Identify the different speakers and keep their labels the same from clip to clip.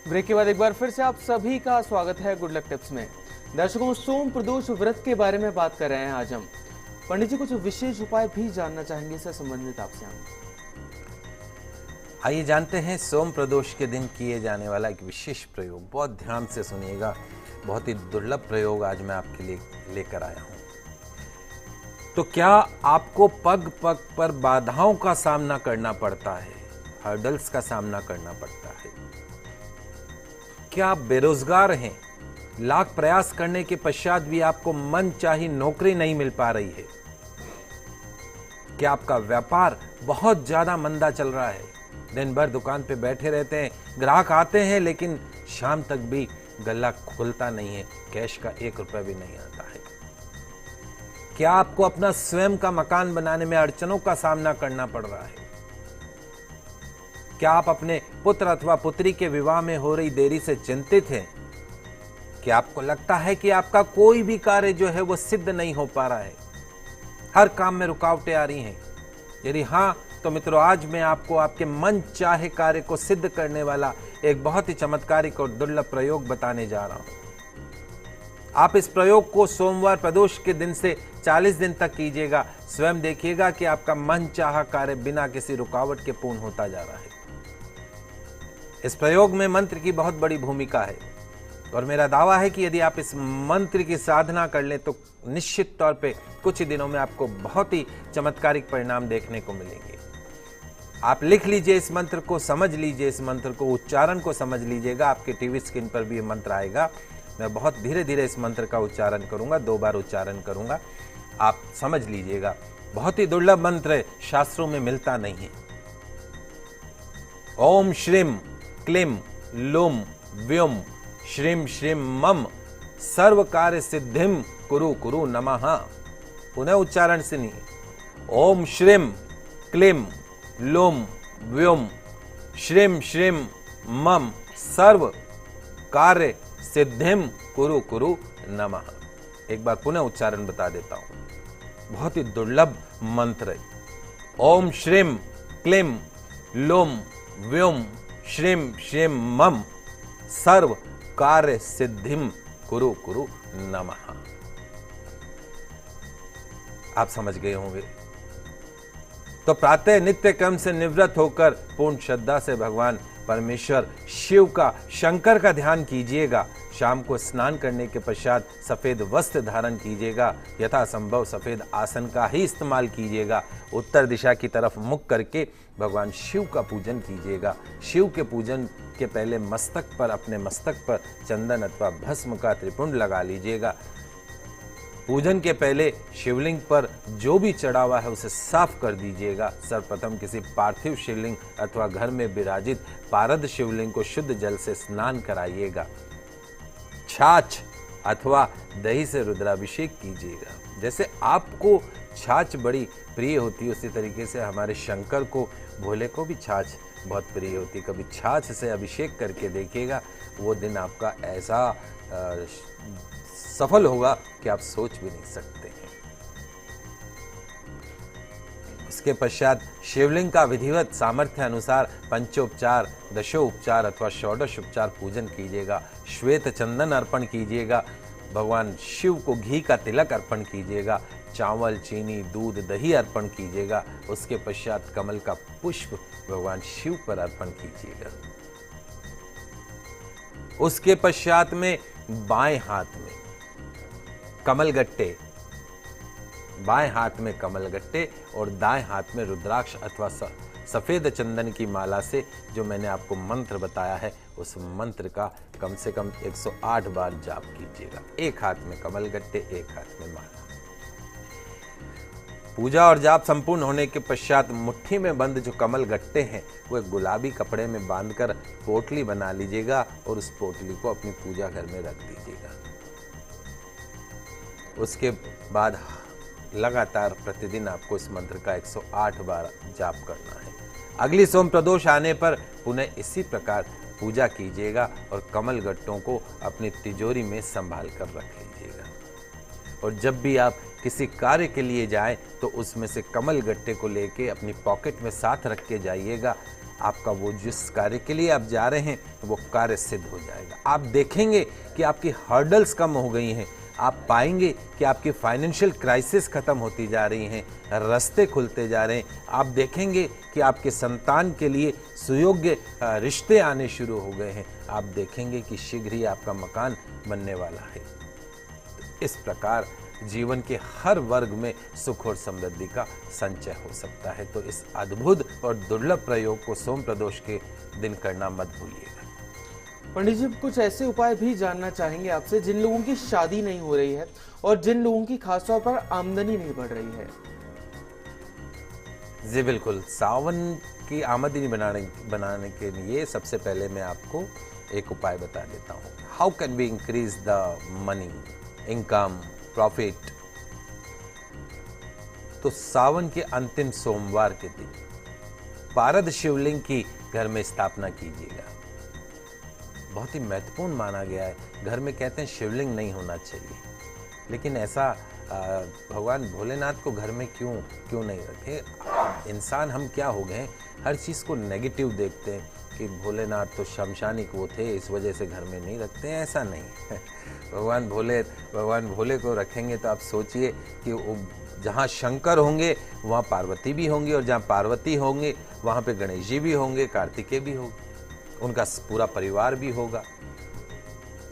Speaker 1: Break के बाद एक बार फिर से आप सभी का स्वागत है गुड लक टिप्स में। दर्शकों, सोम प्रदोष व्रत के बारे में बात कर रहे हैं आज हम। पंडित जी कुछ विशेष उपाय भी जानना चाहेंगे इससे संबंधित आपसे हम।
Speaker 2: आइए जानते हैं सोम प्रदोष के दिन किए जाने वाला एक विशेष प्रयोग। बहुत ध्यान से सुनिएगा, बहुत ही दुर्लभ प्रयोग आज मैं आपके लिए लेकर आया हूं। तो क्या आपको पग पग पर बाधाओं का सामना करना पड़ता है, हर्डल्स का सामना करना पड़ता है? क्या आप बेरोजगार हैं, लाख प्रयास करने के पश्चात भी आपको मनचाही नौकरी नहीं मिल पा रही है? क्या आपका व्यापार बहुत ज्यादा मंदा चल रहा है, दिन भर दुकान पे बैठे रहते हैं, ग्राहक आते हैं लेकिन शाम तक भी गल्ला खुलता नहीं है, कैश का 1 रुपया भी नहीं आता है? क्या आपको अपना स्वयं का मकान बनाने में अड़चनों का सामना करना पड़ रहा है? क्या आप अपने पुत्र अथवा पुत्री के विवाह में हो रही देरी से चिंतित हैं? क्या आपको लगता है कि आपका कोई भी कार्य जो है वो सिद्ध नहीं हो पा रहा है, हर काम में रुकावटें आ रही हैं? यदि हां तो मित्रों, आज मैं आपको आपके मन चाहे कार्य को सिद्ध करने वाला एक बहुत ही चमत्कारिक और दुर्लभ प्रयोग बताने जा रहा हूं। आप इस प्रयोग को सोमवार प्रदोष के दिन से 40 दिन तक कीजिएगा। स्वयं देखिएगा कि आपका मन चाहा कार्य बिना किसी रुकावट के पूर्ण होता जा रहा है। इस प्रयोग में मंत्र की बहुत बड़ी भूमिका है और मेरा दावा है कि यदि आप इस मंत्र की साधना कर लें तो निश्चित तौर पे कुछ ही दिनों में आपको बहुत ही चमत्कारिक परिणाम देखने को मिलेंगे। आप लिख लीजिए इस मंत्र को, समझ लीजिए इस मंत्र को, उच्चारण को समझ लीजिएगा। आपके टीवी स्क्रीन पर भी ये मंत्र आएगा। मैं बहुत धीरे धीरे इस मंत्र का उच्चारण करूंगा, 2 बार उच्चारण करूंगा, आप समझ लीजिएगा। बहुत ही दुर्लभ मंत्र है, शास्त्रों में मिलता नहीं है। ओम श्रीम क्लीम लूम व्योम श्रीम श्रीम मम सर्व कार्य सिद्धिम कुरु कुरु नमः। पुनः उच्चारण सुनिए। ओम श्रीम क्लीम लूम व्योम श्रीम श्रीम मम सर्व कार्य सिद्धिम कुरु कुरु नमः। एक बार पुनः उच्चारण बता देता हूं, बहुत ही दुर्लभ मंत्र है। ओम श्रीम क्लीम लूम व्योम श्रीम श्रीम मम सर्व कार्य सिद्धिम कुरु कुरु नमः। आप समझ गए होंगे। तो प्रातः नित्य क्रम से निवृत्त होकर पूर्ण श्रद्धा से भगवान परमेश्वर शिव का, शंकर का ध्यान कीजिएगा। शाम को स्नान करने के पश्चात सफेद वस्त्र धारण कीजिएगा। यथासंभव सफेद आसन का ही इस्तेमाल कीजिएगा। उत्तर दिशा की तरफ मुख करके भगवान शिव का पूजन कीजिएगा। शिव के पूजन के पहले मस्तक पर, अपने मस्तक पर चंदन अथवा भस्म का त्रिपुंड लगा लीजिएगा। पूजन के पहले शिवलिंग पर जो भी चढ़ा हुआ है उसे साफ कर दीजिएगा। सर्वप्रथम किसी पार्थिव शिवलिंग अथवा घर में विराजित पारद शिवलिंग को शुद्ध जल से स्नान कराइएगा। छाछ अथवा दही से रुद्राभिषेक कीजिएगा। जैसे आपको छाछ बड़ी प्रिय होती है, उसी तरीके से हमारे शंकर को, भोले को भी छाछ बहुत प्रिय होती है। कभी छाछ से अभिषेक करके देखिएगा, वो दिन आपका ऐसा सफल होगा कि आप सोच भी नहीं सकते हैं। उसके पश्चात शिवलिंग का विधिवत सामर्थ्य अनुसार पंचोपचार, दशोपचार अथवा षोडश उपचार पूजन कीजिएगा। श्वेत चंदन अर्पण कीजिएगा। भगवान शिव को घी का तिलक अर्पण कीजिएगा। चावल, चीनी, दूध, दही अर्पण कीजिएगा। उसके पश्चात कमल का पुष्प भगवान शिव पर अर्पण कीजिएगा। उसके पश्चात में बाएं हाथ में कमलगट्टे, बाएं हाथ में कमलगट्टे और दाएं हाथ में रुद्राक्ष अथवा सफेद चंदन की माला से जो मैंने आपको मंत्र बताया है, उस मंत्र का कम से कम 108 बार जाप कीजिएगा। एक हाथ में कमलगट्टे, एक हाथ में माला। पूजा और जाप संपूर्ण होने के पश्चात मुट्ठी में बंद जो कमल गट्टे हैं वो एक गुलाबी कपड़े में बांधकर पोटली बना लीजिएगा और उस पोटली को अपनी पूजा घर में रख दीजिएगा। उसके बाद लगातार प्रतिदिन आपको इस मंत्र का 108 बार जाप करना है। अगली सोम प्रदोष आने पर पुनः इसी प्रकार पूजा कीजिएगा और कमल गट्टों को अपनी तिजोरी में संभाल कर रख लीजिएगा। और जब भी आप किसी कार्य के लिए जाएं तो उसमें से कमल गट्टे को लेके अपनी पॉकेट में साथ रख के जाइएगा। आपका वो जिस कार्य के लिए आप जा रहे हैं वो कार्य सिद्ध हो जाएगा। आप देखेंगे कि आपकी हर्डल्स कम हो गई हैं, आप पाएंगे कि आपकी फाइनेंशियल क्राइसिस खत्म होती जा रही हैं, रास्ते खुलते जा रहे हैं। आप देखेंगे कि आपके संतान के लिए सुयोग्य रिश्ते आने शुरू हो गए हैं। आप देखेंगे कि शीघ्र ही आपका मकान बनने वाला है। तो इस प्रकार जीवन के हर वर्ग में सुख और समृद्धि का संचय हो सकता है। तो इस अद्भुत और दुर्लभ प्रयोग को सोम प्रदोष के दिन करना मत भूलिएगा।
Speaker 1: पंडित जी, कुछ ऐसे उपाय भी जानना चाहेंगे आपसे जिन लोगों की शादी नहीं हो रही है और जिन लोगों की खासतौर पर आमदनी नहीं बढ़ रही है।
Speaker 2: जी बिल्कुल, सावन की आमदनी बनाने के लिए सबसे पहले मैं आपको एक उपाय बता देता हूँ। How can we increase the money, income, profit. तो सावन के अंतिम सोमवार के दिन पारद शिवलिंग की घर में स्थापना कीजिएगा। बहुत ही महत्वपूर्ण माना गया है। घर में कहते हैं शिवलिंग नहीं होना चाहिए, लेकिन ऐसा भगवान भोलेनाथ को घर में क्यों नहीं रखे। इंसान हम क्या हो गए, हर चीज़ को नेगेटिव देखते हैं कि भोलेनाथ तो शमशानिक वो थे, इस वजह से घर में नहीं रखते हैं। ऐसा नहीं है। भगवान भोले को रखेंगे तो आप सोचिए कि जहाँ शंकर होंगे वहाँ पार्वती भी होंगी, और जहाँ पार्वती होंगे वहाँ पे गणेश जी भी होंगे, कार्तिकेय भी होंगे, उनका पूरा परिवार भी होगा।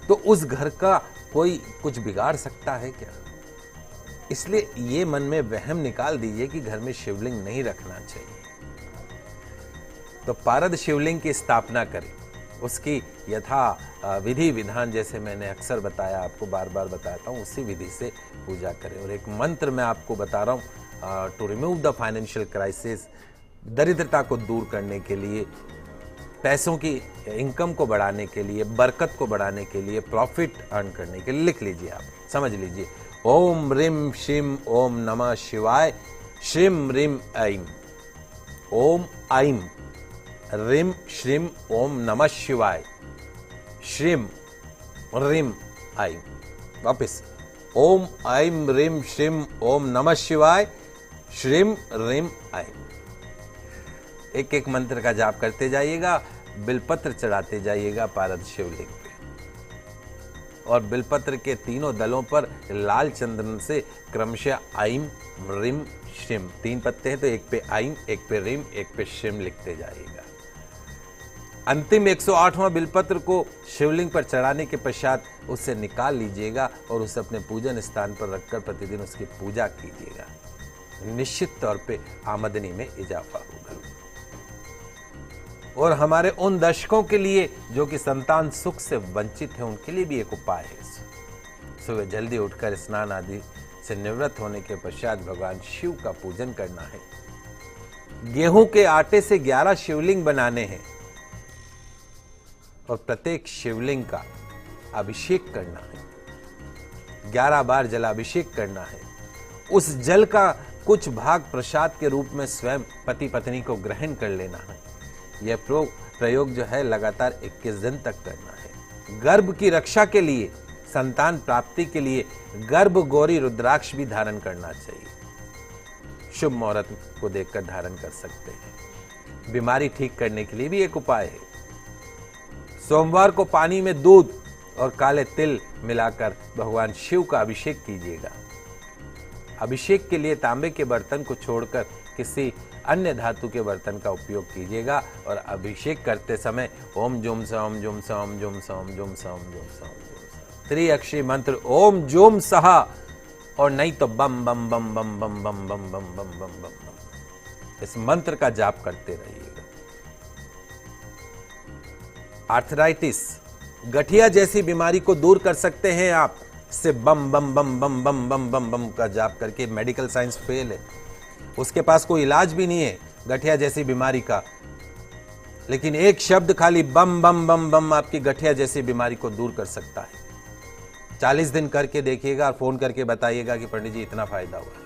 Speaker 2: तो उस घर का कोई कुछ बिगाड़ सकता है क्या? इसलिए ये मन में वहम निकाल दीजिए कि घर में शिवलिंग नहीं रखना चाहिए। तो पारद शिवलिंग की स्थापना करें, उसकी यथा विधि विधान जैसे मैंने अक्सर बताया, आपको बार बार बताता हूँ, उसी विधि से पूजा करें। और एक मंत्र मैं आपको बता रहा हूँ to remove the financial crisis, दरिद्रता को दूर करने के लिए, पैसों की इनकम को बढ़ाने के लिए, बरकत को बढ़ाने के लिए, प्रॉफिट अर्न करने के लिए। लिख लीजिए, आप समझ लीजिए। ओम रिम शिम ओम नमः शिवाय श्रीम रिम ऐम। ओम ऐम रिम श्रीम ओम नमः शिवाय श्रीम रिम ऐम। वापिस, ओम ऐम रिम श्रीम ओम नमः शिवाय श्रीम रिम ऐम। एक एक मंत्र का जाप करते जाइएगा, बिलपत्र चढ़ाते जाइएगा पारद शिवलिंग पे, और बिलपत्र के तीनों दलों पर लाल चंदन से क्रमशः आइम रिम शिम, 3 पत्ते हैं तो एक पे आइम, एक पे रिम, एक पे शिम लिखते जाइएगा। अंतिम 108वां बिलपत्र को शिवलिंग पर चढ़ाने के पश्चात उससे निकाल लीजिएगा और उसे अपने पूजन स्थान पर रखकर प्रतिदिन उसकी पूजा कीजिएगा। निश्चित तौर पे आमदनी में इजाफा होगा। और हमारे उन दर्शकों के लिए जो कि संतान सुख से वंचित हैं, उनके लिए भी एक उपाय है। सुबह जल्दी उठकर स्नान आदि से निवृत्त होने के पश्चात भगवान शिव का पूजन करना है। गेहूं के आटे से 11 शिवलिंग बनाने हैं और प्रत्येक शिवलिंग का अभिषेक करना है। 11 बार जलाभिषेक करना है। उस जल का कुछ भाग प्रसाद के रूप में स्वयं पति पत्नी को ग्रहण कर लेना है। यह प्रयोग जो है लगातार 21 दिन तक करना है। गर्भ की रक्षा के लिए, संतान प्राप्ति के लिए गर्भ गौरी रुद्राक्ष भी धारण करना चाहिए। शुभ मुहूर्त को देखकर धारण कर सकते हैं। बीमारी ठीक करने के लिए भी एक उपाय है। सोमवार को पानी में दूध और काले तिल मिलाकर भगवान शिव का अभिषेक कीजिएगा। अभिषेक के लिए तांबे के बर्तन को छोड़कर किसी अन्य धातु के बर्तन का उपयोग कीजिएगा और अभिषेक करते समय ओम जुम सम जुम सम जुम सम जुम सम जुम सम जुम सम, त्रिअक्षरी मंत्र ओम जुम सहा, और नहीं तो बम बम बम बम बम बम बम बम बम बम बम बम, इस मंत्र का जाप करते रहिएगा। आर्थराइटिस, गठिया जैसी बीमारी को दूर कर सकते हैं आप से बम बम बम बम बम बम बम बम का जाप करके। मेडिकल साइंस फेल है, उसके पास कोई इलाज भी नहीं है गठिया जैसी बीमारी का, लेकिन एक शब्द खाली बम बम बम बम आपकी गठिया जैसी बीमारी को दूर कर सकता है। 40 दिन करके देखिएगा और फोन करके बताइएगा कि पंडित जी इतना फायदा हुआ है।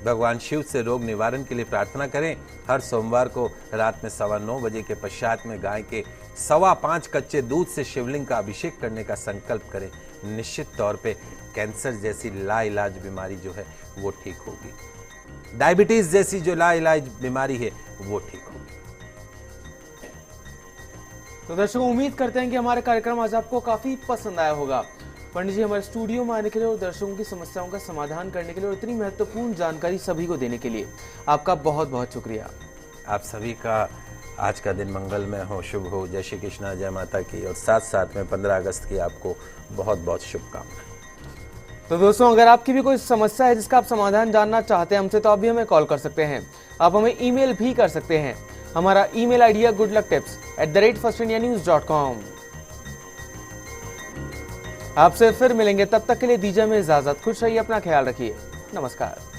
Speaker 2: भगवान शिव से रोग निवारण के लिए प्रार्थना करें। हर सोमवार को रात में 9:15 बजे के पश्चात में गाय के 5.25 कच्चे दूध से शिवलिंग का अभिषेक करने का संकल्प करें। निश्चित तौर पे कैंसर जैसी लाइलाज बीमारी जो है वो ठीक होगी। डायबिटीज जैसी जो लाइलाज बीमारी है वो ठीक होगी।
Speaker 1: तो दर्शकों, उम्मीद करते हैं कि हमारा कार्यक्रम आज आपको काफी पसंद आया होगा। पंडित जी हमारे स्टूडियो में आने के लिए और दर्शकों की समस्याओं का समाधान करने के लिए और इतनी महत्वपूर्ण जानकारी सभी को देने के लिए आपका बहुत बहुत शुक्रिया।
Speaker 2: आप सभी का आज का दिन मंगलमय हो, शुभ हो। जय श्री कृष्णा, जय माता की, और साथ साथ में 15 अगस्त की आपको बहुत बहुत शुभकामनाएं।
Speaker 1: तो दोस्तों, अगर आपकी भी कोई समस्या है जिसका आप समाधान जानना चाहते हैं हमसे, तो आप भी हमें कॉल कर सकते हैं। आप हमें ईमेल भी कर सकते हैं। हमारा ईमेल आईडी है goodlucktips@firstindianews.com। आपसे फिर मिलेंगे, तब तक के लिए दीजिए हमें इजाजत। खुश रहिए, अपना ख्याल रखिए। नमस्कार।